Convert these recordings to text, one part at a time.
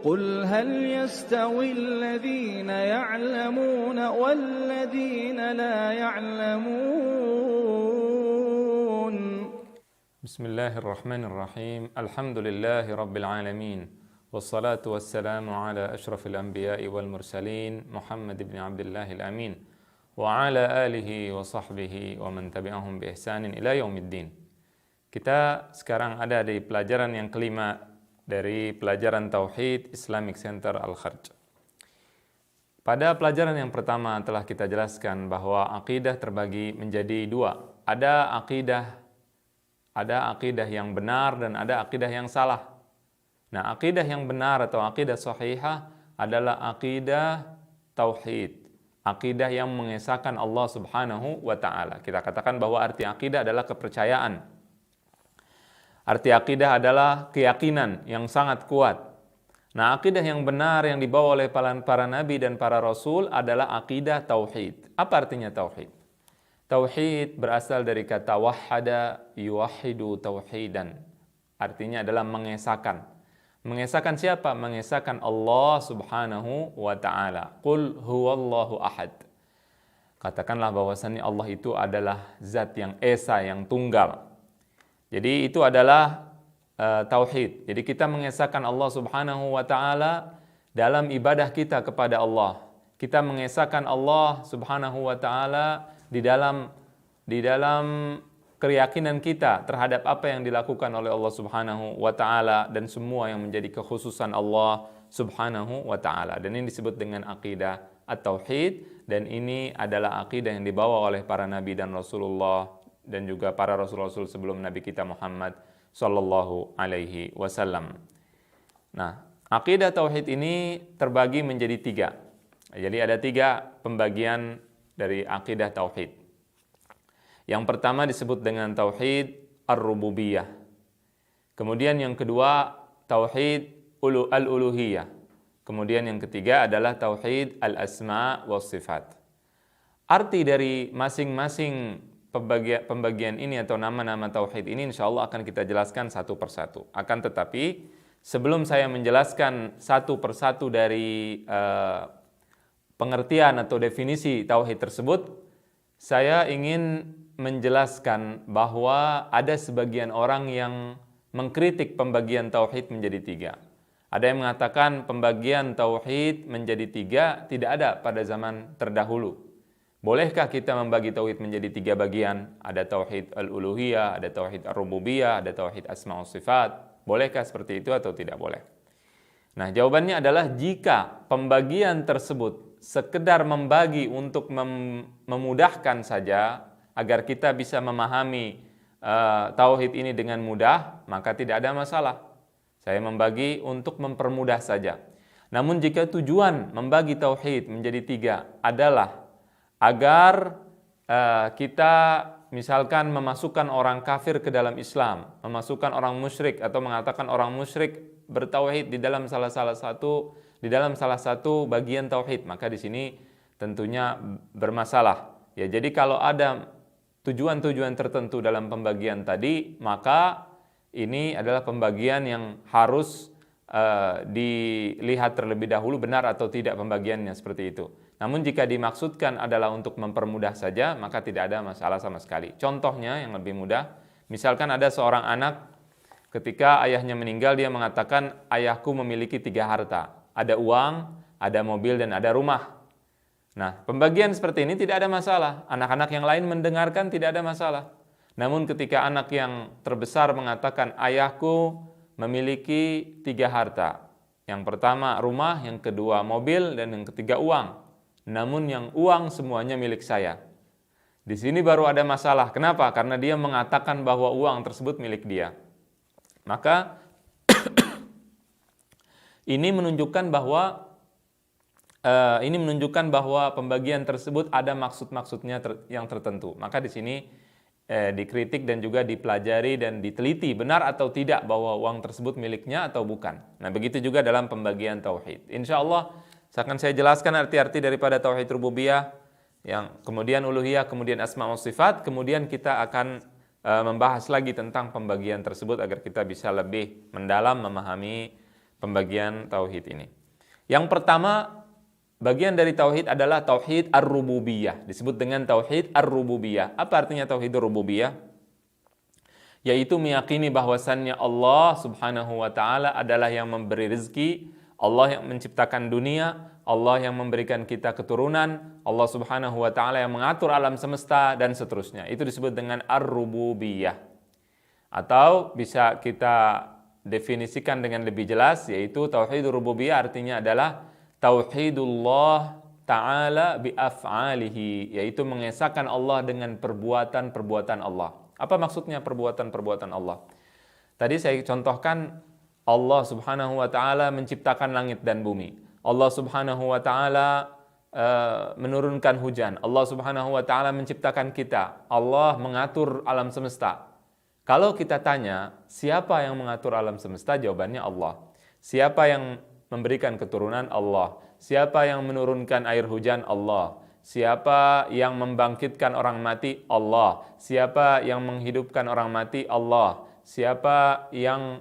قل هل يستوي الذين يعلمون والذين لا يعلمون. بسم الله الرحمن الرحيم. الحمد لله رب العالمين، والصلاة والسلام على أشرف الأنبياء والمرسلين محمد بن عبد الله الأمين وعلى آله وصحبه ومن تبعهم بإحسان إلى يوم الدين. Kita sekarang ada di pelajaran yang kelima dari pelajaran Tauhid Islamic Center Al-Kharj. Pada pelajaran yang pertama telah kita jelaskan bahwa akidah terbagi menjadi dua. Ada akidah yang benar dan ada akidah yang salah. Nah, akidah yang benar atau akidah sahihah adalah akidah tauhid, akidah yang mengesahkan Allah Subhanahu wa taala. Kita katakan bahwa arti akidah adalah kepercayaan. Arti akidah adalah keyakinan yang sangat kuat. Nah, akidah yang benar yang dibawa oleh para nabi dan para rasul adalah akidah tauhid. Apa artinya tauhid? Tauhid berasal dari kata wahhada yuwahhidu tauhidan. Artinya adalah mengesahkan. Mengesahkan siapa? Mengesahkan Allah Subhanahu wa taala. Qul huwallahu ahad. Katakanlah bahwasannya Allah itu adalah zat yang esa, yang tunggal. Jadi itu adalah tauhid. Jadi kita mengesahkan Allah Subhanahu wa taala dalam ibadah kita kepada Allah. Kita mengesahkan Allah Subhanahu wa taala di dalam keyakinan kita terhadap apa yang dilakukan oleh Allah Subhanahu wa taala dan semua yang menjadi kekhususan Allah Subhanahu wa taala. Dan ini disebut dengan akidah at-tauhid, dan ini adalah akidah yang dibawa oleh para nabi dan Rasulullah dan juga para rasul-rasul sebelum Nabi kita Muhammad sallallahu alaihi wasallam. Nah, akidah tauhid ini terbagi menjadi tiga. Jadi ada tiga pembagian dari akidah tauhid. Yang pertama disebut dengan tauhid ar-rububiyah. Kemudian yang kedua tauhid al-uluhiyah. Kemudian yang ketiga adalah tauhid al-asma wa sifat. Arti dari masing-masing pembagian ini atau nama-nama tauhid ini insyaallah akan kita jelaskan satu persatu. Akan tetapi sebelum saya menjelaskan satu persatu dari pengertian atau definisi tauhid tersebut, saya ingin menjelaskan bahwa ada sebagian orang yang mengkritik pembagian tauhid menjadi tiga. Ada yang mengatakan pembagian tauhid menjadi tiga tidak ada pada zaman terdahulu. Bolehkah kita membagi tauhid menjadi tiga bagian? Ada tauhid al-uluhiyah, ada tauhid ar-rububiyah, ada tauhid asma wa sifat. Bolehkah seperti itu atau tidak boleh? Nah, jawabannya adalah jika pembagian tersebut sekedar membagi untuk memudahkan saja agar kita bisa memahami tauhid ini dengan mudah, maka tidak ada masalah. Saya membagi untuk mempermudah saja. Namun jika tujuan membagi tauhid menjadi tiga adalah agar kita misalkan memasukkan orang kafir ke dalam Islam, memasukkan orang musyrik atau mengatakan orang musyrik bertauhid di dalam salah satu bagian tauhid, maka di sini tentunya bermasalah. Ya, jadi kalau ada tujuan-tujuan tertentu dalam pembagian tadi, maka ini adalah pembagian yang harus dilihat terlebih dahulu benar atau tidak pembagiannya seperti itu. Namun jika dimaksudkan adalah untuk mempermudah saja, maka tidak ada masalah sama sekali. Contohnya yang lebih mudah, misalkan ada seorang anak ketika ayahnya meninggal, dia mengatakan ayahku memiliki 3 harta. Ada uang, ada mobil, dan ada rumah. Nah, pembagian seperti ini tidak ada masalah. Anak-anak yang lain mendengarkan tidak ada masalah. Namun ketika anak yang terbesar mengatakan ayahku memiliki 3 harta. Yang pertama rumah, yang kedua mobil, dan yang ketiga uang. Namun yang uang semuanya milik saya. Di sini baru ada masalah. Kenapa? Karena dia mengatakan bahwa uang tersebut milik dia. Maka ini menunjukkan bahwa pembagian tersebut ada maksud-maksudnya yang tertentu. Maka di sini dikritik dan juga dipelajari dan diteliti benar atau tidak bahwa uang tersebut miliknya atau bukan. Nah, begitu juga dalam pembagian tauhid. Insyaallah akan saya jelaskan arti-arti daripada tauhid rububiyah, yang kemudian uluhiyah, kemudian asma wa sifat, kemudian kita akan membahas lagi tentang pembagian tersebut agar kita bisa lebih mendalam memahami pembagian tauhid ini. Yang pertama, bagian dari tauhid adalah tauhid ar-rububiyah, disebut dengan tauhid ar-rububiyah. Apa artinya tauhid ar-rububiyah? Yaitu meyakini bahwasannya Allah Subhanahu wa taala adalah yang memberi rezeki, Allah yang menciptakan dunia, Allah yang memberikan kita keturunan, Allah Subhanahu wa taala yang mengatur alam semesta dan seterusnya. Itu disebut dengan ar-rububiyah. Atau bisa kita definisikan dengan lebih jelas, yaitu tauhid rububiyah artinya adalah tauhidullah ta'ala bi af'alihi, yaitu mengesahkan Allah dengan perbuatan-perbuatan Allah. Apa maksudnya perbuatan-perbuatan Allah? Tadi saya contohkan Allah Subhanahu wa taala menciptakan langit dan bumi. Allah Subhanahu wa taala menurunkan hujan. Allah Subhanahu wa taala menciptakan kita. Allah mengatur alam semesta. Kalau kita tanya, siapa yang mengatur alam semesta? Jawabannya Allah. Siapa yang memberikan keturunan? Allah. Siapa yang menurunkan air hujan? Allah. Siapa yang membangkitkan orang mati? Allah. Siapa yang menghidupkan orang mati? Allah. Siapa yang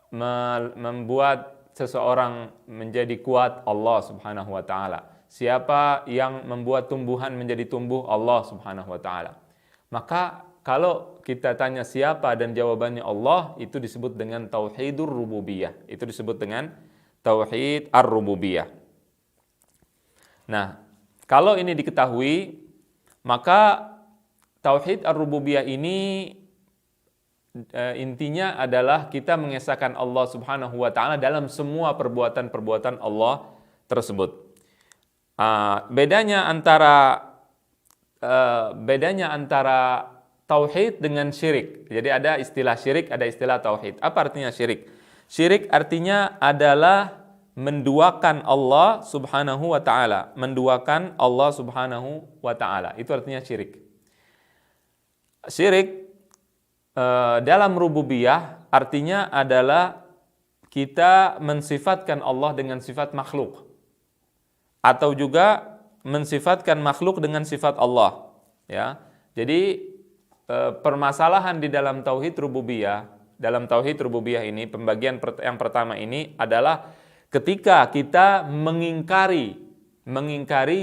membuat seseorang menjadi kuat? Allah Subhanahu wa taala. Siapa yang membuat tumbuhan menjadi tumbuh? Allah Subhanahu wa taala. Maka kalau kita tanya siapa dan jawabannya Allah, itu disebut dengan tauhidur rububiyah. Itu disebut dengan tauhid ar-rububiyah. Nah, kalau ini diketahui, maka tauhid ar-rububiyah ini intinya adalah kita mengesahkan Allah Subhanahu wa taala dalam semua perbuatan-perbuatan Allah tersebut. Bedanya antara tauhid dengan syirik. Jadi ada istilah syirik, ada istilah tauhid. Apa artinya syirik? Syirik artinya adalah menduakan Allah Subhanahu wa taala, menduakan Allah Subhanahu wa taala. Itu artinya syirik. Syirik dalam rububiyah artinya adalah kita mensifatkan Allah dengan sifat makhluk, atau juga mensifatkan makhluk dengan sifat Allah. Ya, jadi permasalahan di dalam tauhid rububiyah, ini pembagian yang pertama ini adalah ketika kita mengingkari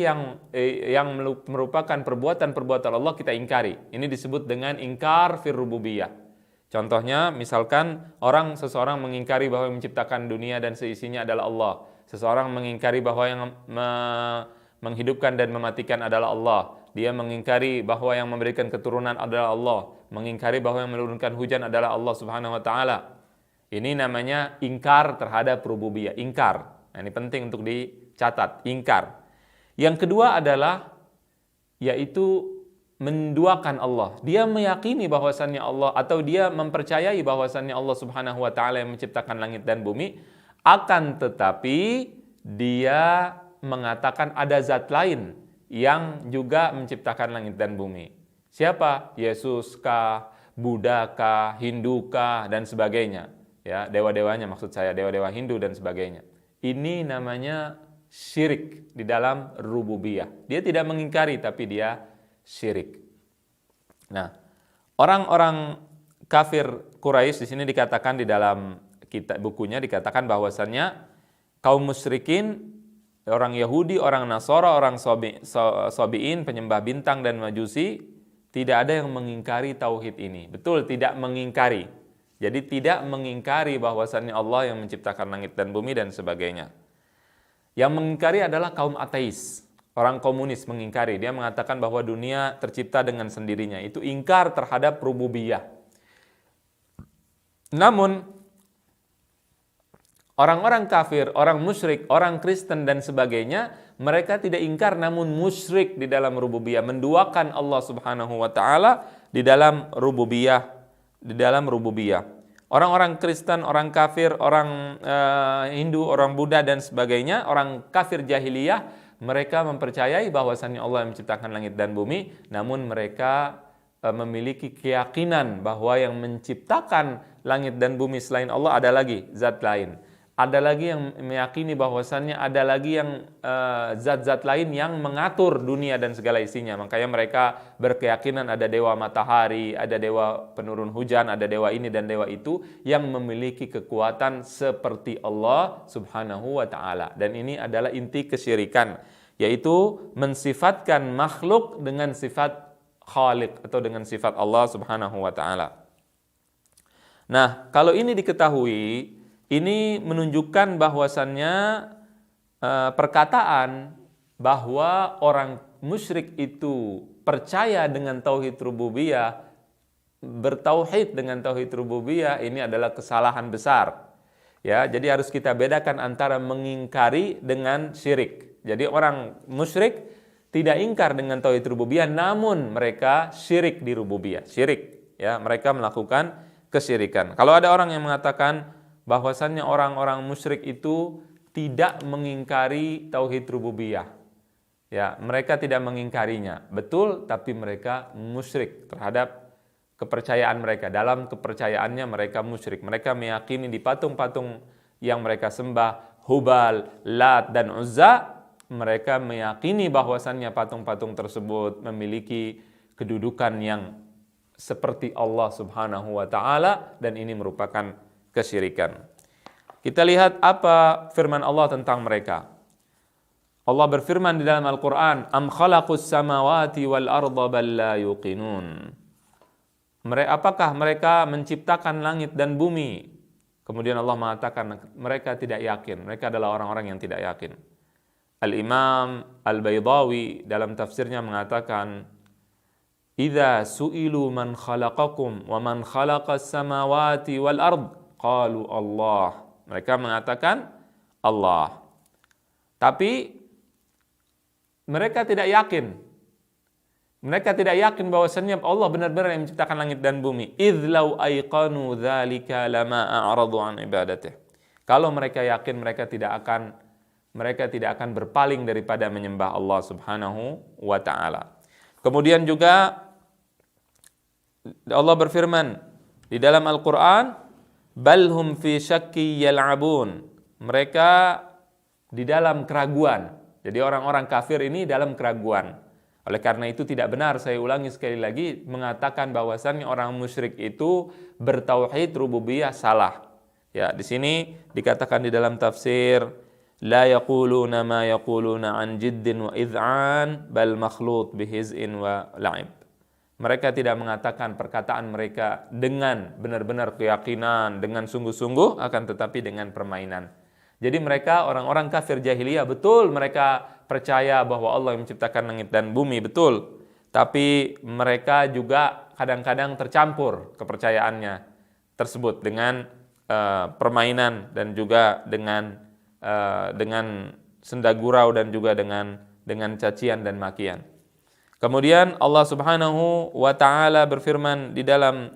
yang merupakan perbuatan-perbuatan Allah, kita ingkari. Ini disebut dengan ingkar fir rububiyah. Contohnya, misalkan seseorang mengingkari bahwa yang menciptakan dunia dan seisinya adalah Allah. Seseorang mengingkari bahwa yang menghidupkan dan mematikan adalah Allah. Dia mengingkari bahwa yang memberikan keturunan adalah Allah. Mengingkari bahwa yang menurunkan hujan adalah Allah Subhanahu wa taala. Ini namanya ingkar terhadap rububiyah, ingkar. Nah, ini penting untuk dicatat, ingkar. Yang kedua adalah yaitu menduakan Allah. Dia meyakini bahwasannya Allah, atau dia mempercayai bahwasannya Allah Subhanahu wa taala yang menciptakan langit dan bumi, akan tetapi dia mengatakan ada zat lain yang juga menciptakan langit dan bumi. Siapa? Yesus kah, Buddha kah, Hindu kah, dan sebagainya. Ya, dewa-dewanya maksud saya, dewa-dewa Hindu dan sebagainya. Ini namanya syirik di dalam rububiyah. Dia tidak mengingkari, tapi dia syirik. Nah, orang-orang kafir Quraisy di sini dikatakan di dalam bukunya dikatakan bahwasannya kaum musyrikin, orang Yahudi, orang Nasara, orang Sabi'in, penyembah bintang dan Majusi, tidak ada yang mengingkari tauhid ini. Betul, tidak mengingkari. Jadi tidak mengingkari bahwasannya Allah yang menciptakan langit dan bumi dan sebagainya. Yang mengingkari adalah kaum ateis. Orang komunis mengingkari. Dia mengatakan bahwa dunia tercipta dengan sendirinya. Itu ingkar terhadap rububiyah. Namun orang-orang kafir, orang musyrik, orang Kristen dan sebagainya, mereka tidak ingkar namun musyrik di dalam rububiyah, menduakan Allah Subhanahu wa taala di dalam rububiyah, Orang-orang Kristen, orang kafir, orang Hindu, orang Buddha dan sebagainya, orang kafir jahiliyah, mereka mempercayai bahwasannya Allah yang menciptakan langit dan bumi, namun mereka memiliki keyakinan bahwa yang menciptakan langit dan bumi selain Allah ada lagi zat lain. ada lagi yang meyakini bahwasannya ada lagi yang zat-zat lain yang mengatur dunia dan segala isinya. Makanya mereka berkeyakinan ada dewa matahari, ada dewa penurun hujan, ada dewa ini dan dewa itu yang memiliki kekuatan seperti Allah Subhanahu wa taala. Dan ini adalah inti kesyirikan, yaitu mensifatkan makhluk dengan sifat Khaliq atau dengan sifat Allah Subhanahu wa taala. Nah, kalau ini diketahui, ini menunjukkan bahwasannya perkataan bahwa orang musyrik itu percaya dengan tauhid rububiyah, bertauhid dengan tauhid rububiyah, ini adalah kesalahan besar. Ya, jadi harus kita bedakan antara mengingkari dengan syirik. Jadi orang musyrik tidak ingkar dengan tauhid rububiyah, namun mereka syirik di rububiyah. Syirik, ya, mereka melakukan kesyirikan. Kalau ada orang yang mengatakan bahwasannya orang-orang musyrik itu tidak mengingkari tauhid rububiyah, ya, mereka tidak mengingkarinya, betul, tapi mereka musyrik terhadap kepercayaan mereka. Dalam kepercayaannya mereka musyrik. Mereka meyakini di patung-patung yang mereka sembah, Hubal, Lat, dan Uzza, mereka meyakini bahwasannya patung-patung tersebut memiliki kedudukan yang seperti Allah Subhanahu wa taala, dan ini merupakan kesyirikan. Kita lihat apa firman Allah tentang mereka. Allah berfirman di dalam Al-Quran, Am khalaqus samawati wal arda bal la yuqinun. Apakah mereka menciptakan langit dan bumi? Kemudian Allah mengatakan mereka tidak yakin. Mereka adalah orang-orang yang tidak yakin. Al-Imam Al-Baydawi dalam tafsirnya mengatakan, Idza su'ilu man khalaqakum wa man khalaqas samawati wal ard qalu Allah. Mereka mengatakan Allah. Tapi mereka tidak yakin. Mereka tidak yakin bahwasannya Allah benar-benar yang menciptakan langit dan bumi. Idz law ayqanu dzalika lama a'radu an ibadatih. Kalau mereka yakin, mereka tidak akan berpaling daripada menyembah Allah Subhanahu wa taala. Kemudian juga Allah berfirman di dalam Al-Qur'an, Balhum fi syakki yal'abun. Mereka di dalam keraguan. Jadi orang-orang kafir ini dalam keraguan. Oleh karena itu tidak benar, saya ulangi sekali lagi, mengatakan bahwasannya orang musyrik itu bertauhid rububiyah, salah. Ya, di sini dikatakan di dalam tafsir, la yaquluna ma yaquluna an jiddin wa id'an bal makhlut bihiz'in wa la'ib. Mereka tidak mengatakan perkataan mereka dengan benar-benar keyakinan, dengan sungguh-sungguh, akan tetapi dengan permainan. Jadi mereka orang-orang kafir jahiliyah, betul mereka percaya bahwa Allah yang menciptakan langit dan bumi, betul. Tapi mereka juga kadang-kadang tercampur kepercayaannya tersebut dengan permainan dan juga dengan senda gurau dan juga dengan cacian dan makian. Kemudian Allah Subhanahu wa taala berfirman di dalam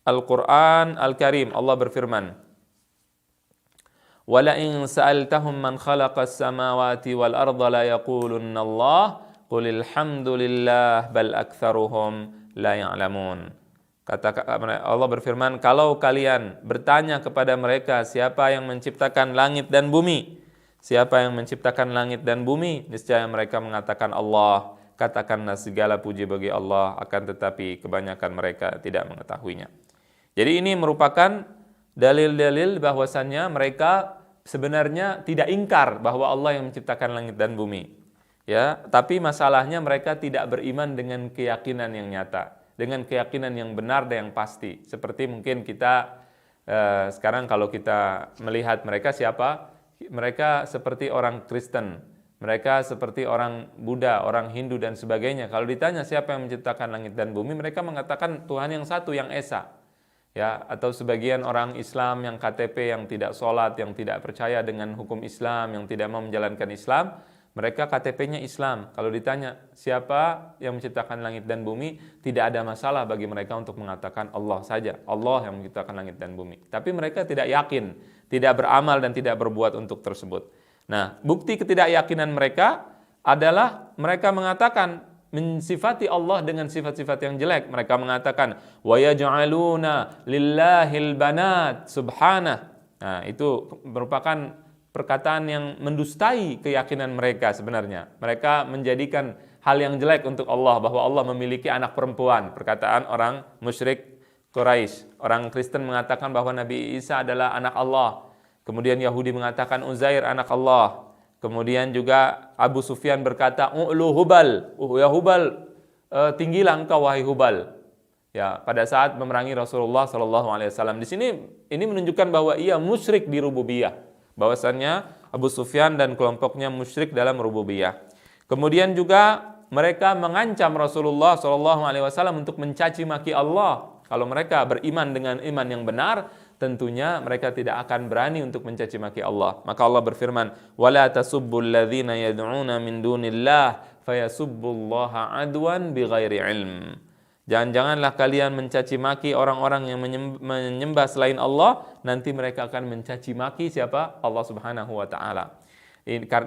Al-Qur'an Al-Karim, Allah berfirman, "Wa la in sa'altahum man khalaqas samawati wal arda la yaqulunna Allah, qulil hamdulillah bal aktsaruhum la ya'lamun." Allah berfirman, kalau kalian bertanya kepada mereka siapa yang menciptakan langit dan bumi, siapa yang menciptakan langit dan bumi, niscaya mereka mengatakan Allah. Katakanlah segala puji bagi Allah, akan tetapi kebanyakan mereka tidak mengetahuinya. Jadi ini merupakan dalil-dalil bahwasannya mereka sebenarnya tidak ingkar bahwa Allah yang menciptakan langit dan bumi. Ya, tapi masalahnya mereka tidak beriman dengan keyakinan yang nyata, dengan keyakinan yang benar dan yang pasti. Seperti mungkin kita sekarang kalau kita melihat mereka siapa? Mereka seperti orang Kristen. Mereka seperti orang Buddha, orang Hindu dan sebagainya. Kalau ditanya siapa yang menciptakan langit dan bumi, mereka mengatakan Tuhan yang satu, yang esa. Ya, atau sebagian orang Islam yang KTP, yang tidak sholat, yang tidak percaya dengan hukum Islam, yang tidak mau menjalankan Islam, mereka KTP-nya Islam. Kalau ditanya siapa yang menciptakan langit dan bumi, tidak ada masalah bagi mereka untuk mengatakan Allah saja. Allah yang menciptakan langit dan bumi. Tapi mereka tidak yakin, tidak beramal dan tidak berbuat untuk tersebut. Nah, bukti ketidakyakinan mereka adalah mereka mengatakan mensifati Allah dengan sifat-sifat yang jelek. Mereka mengatakan wa yaj'aluna lillahil banat subhanah. Nah, itu merupakan perkataan yang mendustai keyakinan mereka sebenarnya. Mereka menjadikan hal yang jelek untuk Allah, bahwa Allah memiliki anak perempuan. Perkataan orang musyrik Quraisy. Orang Kristen mengatakan bahwa Nabi Isa adalah anak Allah. Kemudian Yahudi mengatakan Uzair anak Allah. Kemudian juga Abu Sufyan berkata, "U'lu Hubal, ya Hubal, tinggilah engkau wahai Hubal." Ya, pada saat memerangi Rasulullah SAW. Di sini ini menunjukkan bahwa ia musyrik di rububiyah. Bahwasannya Abu Sufyan dan kelompoknya musyrik dalam rububiyah. Kemudian juga mereka mengancam Rasulullah SAW untuk mencaci maki Allah. Kalau mereka beriman dengan iman yang benar, tentunya mereka tidak akan berani untuk mencaci maki Allah. Maka Allah berfirman, "Wala tasubbul ladzina yad'una min dunillah fayasubbullaha adwan bighairi ilm." Jangan-janganlah kalian mencaci maki orang-orang yang menyembah selain Allah, nanti mereka akan mencaci maki siapa? Allah Subhanahu wa taala.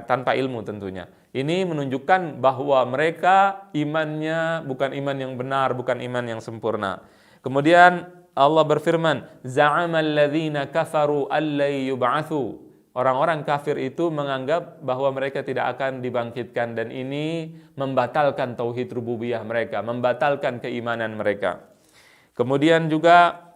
Tanpa ilmu tentunya. Ini menunjukkan bahwa mereka imannya bukan iman yang benar, bukan iman yang sempurna. Kemudian Allah berfirman, "Za'amal ladzina kafaru allai yub'atsu." Orang-orang kafir itu menganggap bahwa mereka tidak akan dibangkitkan, dan ini membatalkan tauhid rububiyah mereka, membatalkan keimanan mereka. Kemudian juga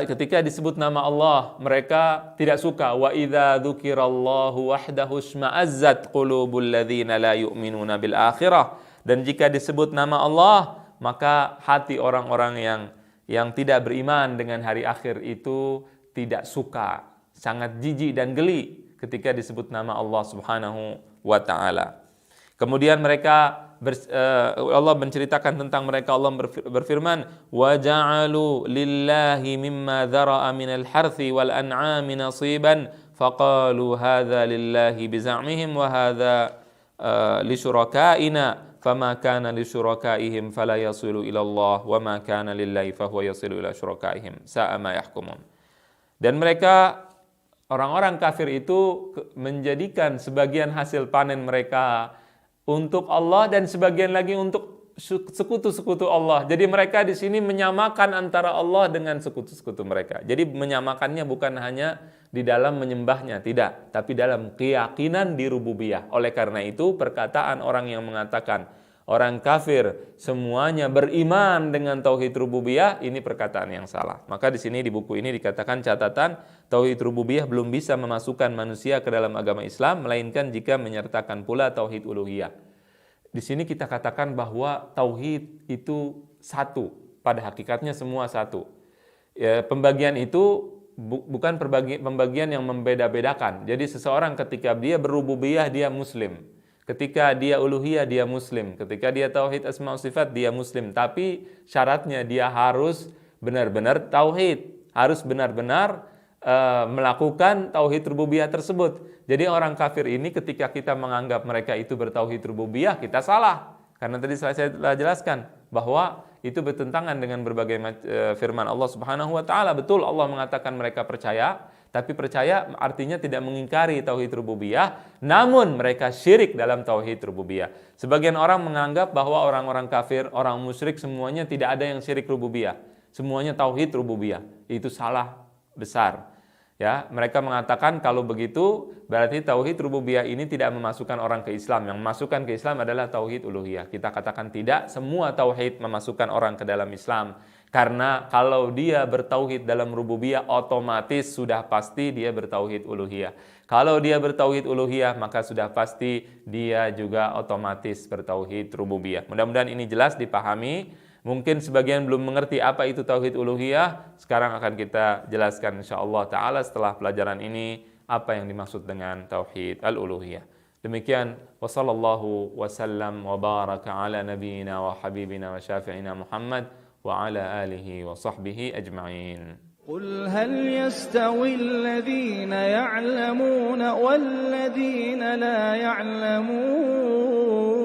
ketika disebut nama Allah, mereka tidak suka. Wa idza dzukirallahu wahdahu isma'azzat qulubul ladzina la yu'minuna bil akhirah. Dan jika disebut nama Allah, maka hati orang-orang yang tidak beriman dengan hari akhir itu tidak suka, sangat jijik dan geli ketika disebut nama Allah Subhanahu wa taala. Kemudian mereka Allah menceritakan tentang mereka. Allah berfirman, "Wa ja'alu lillahi mimma dzara'a minal harthi wal an'ami nasiban faqalu hadza lillahi bizamihim wa hadza li syurakaina fama kana li syurakaihim fala yasilu ila Allah wa ma kana lillahi fa huwa yasilu ila syurakaihim sa'a ma yahkumun." Dan mereka orang-orang kafir itu menjadikan sebagian hasil panen mereka untuk Allah dan sebagian lagi untuk sekutu-sekutu Allah. Jadi mereka di sini menyamakan antara Allah dengan sekutu-sekutu mereka. Jadi menyamakannya bukan hanya di dalam menyembahnya, tidak, tapi dalam keyakinan di rububiyah. Oleh karena itu perkataan orang yang mengatakan orang kafir semuanya beriman dengan tauhid rububiyah, ini perkataan yang salah. Maka di sini di buku ini dikatakan catatan, tauhid rububiyah belum bisa memasukkan manusia ke dalam agama Islam, melainkan jika menyertakan pula tauhid uluhiyah. Di sini kita katakan bahwa tauhid itu satu, pada hakikatnya semua satu. Ya, pembagian itu bukan pembagian yang membeda-bedakan. Jadi seseorang ketika dia berrububiyah dia muslim. Ketika dia uluhiyah dia muslim, ketika dia tauhid asma wa sifat dia muslim, tapi syaratnya dia harus benar-benar tauhid, harus benar-benar melakukan tauhid rububiyah tersebut. Jadi orang kafir ini ketika kita menganggap mereka itu bertauhid rububiyah, kita salah. Karena tadi saya telah jelaskan bahwa itu bertentangan dengan berbagai firman Allah Subhanahu wa taala. Betul Allah mengatakan mereka percaya, tapi percaya artinya tidak mengingkari tauhid rububiyah, namun mereka syirik dalam tauhid rububiyah. Sebagian orang menganggap bahwa orang-orang kafir, orang musyrik semuanya tidak ada yang syirik rububiyah. Semuanya tauhid rububiyah. Itu salah besar. Ya, mereka mengatakan kalau begitu berarti tauhid rububiyah ini tidak memasukkan orang ke Islam. Yang memasukkan ke Islam adalah tauhid uluhiyah. Kita katakan tidak, semua tauhid memasukkan orang ke dalam Islam. Karena kalau dia bertauhid dalam rububiyah, otomatis sudah pasti dia bertauhid uluhiyah. Kalau dia bertauhid uluhiyah, maka sudah pasti dia juga otomatis bertauhid rububiyah. Mudah-mudahan ini jelas dipahami. Mungkin sebagian belum mengerti apa itu tauhid uluhiyah. Sekarang akan kita jelaskan insyaallah ta'ala setelah pelajaran ini apa yang dimaksud dengan tauhid al-uluhiyah. Demikian, wa sallallahu wa sallam wa baraka ala nabiyyina wa habibina wa syafi'ina Muhammad wa ala alihi wa sahbihi ajma'in. قل هل يستوي الذين يعلمون والذين لا يعلمون